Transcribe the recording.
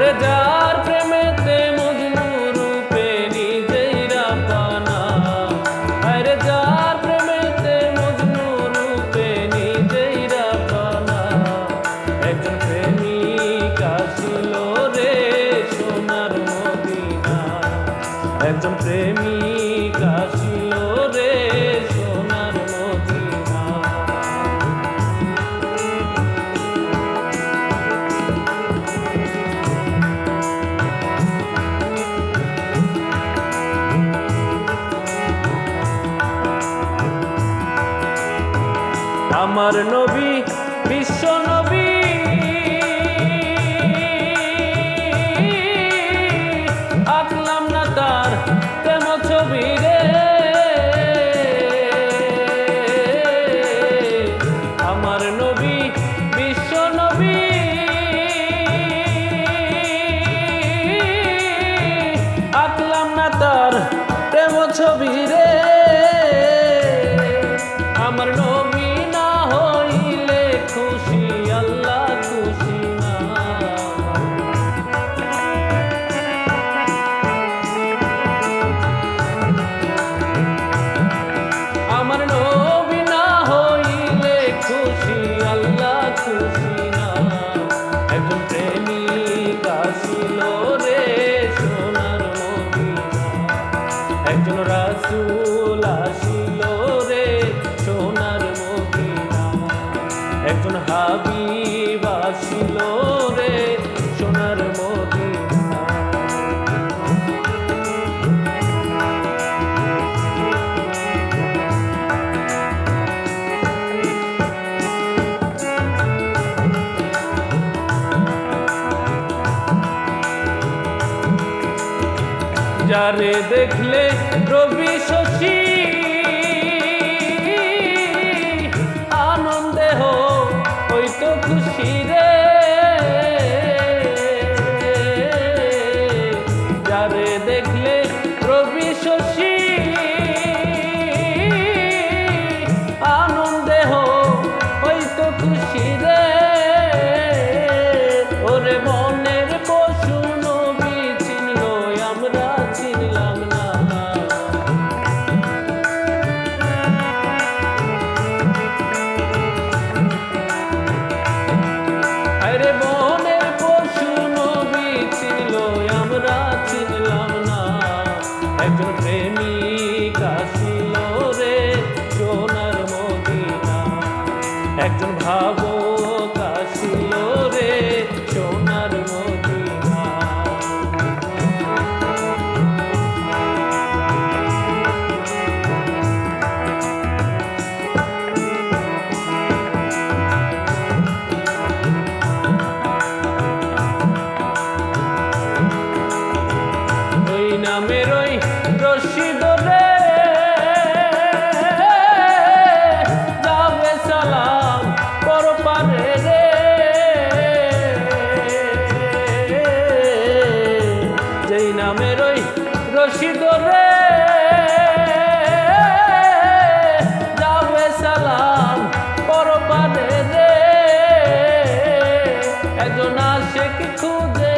আরে যার প্রেমেতে মজনু রূপে নিজেই রাপানা, আরে যার প্রেমেতে মজনু রূপে নিজেই রাপানা। একজন প্রেমিক আসিল রে সোনার মদিনা, একজন প্রেমিক আসিল রে সোনার মদিনা। আমার নবী বিশ্ব নবী, আঁকলাম না তার প্রেম ছবি রে। আমার নবী বিশ্ব নবী, আঁকলাম না তার প্রেম ছবি রে। আমার নবী না হইলে খুশি আল্লাহ খুশি না। আমার নবী না হইলে খুশি আল্লাহ খুশি না। একজন প্রেমিক আসিল রে সোনার মদিনা, একজন রাসূল আসিল রে সোনার মদিনা, একজন হাবিব আসিল রে সোনার মদিনা। যারে দেখলে রবি শশী আনন্দে হইতো খুশি রে। যারে দেখলে রবি শশী আনন্দে হইতো খুশি রে। ওরে মনের পশু নবী চিনল আমরা চিনলাম না। আরে মনের পশু নবী চিনল আমরা চিনলাম না। একজন প্রেমিক আসিল রে সোনার মদিনা, একজন ভাবক আসিল রে সোনার মদিনা। ওই নামের ওই রশি ধরে যাবে সালাম পরপারে রে। যেই নামের ওই রশি ধরে যাবে সালাম পরপারে রে। একজন আশিক খুঁজে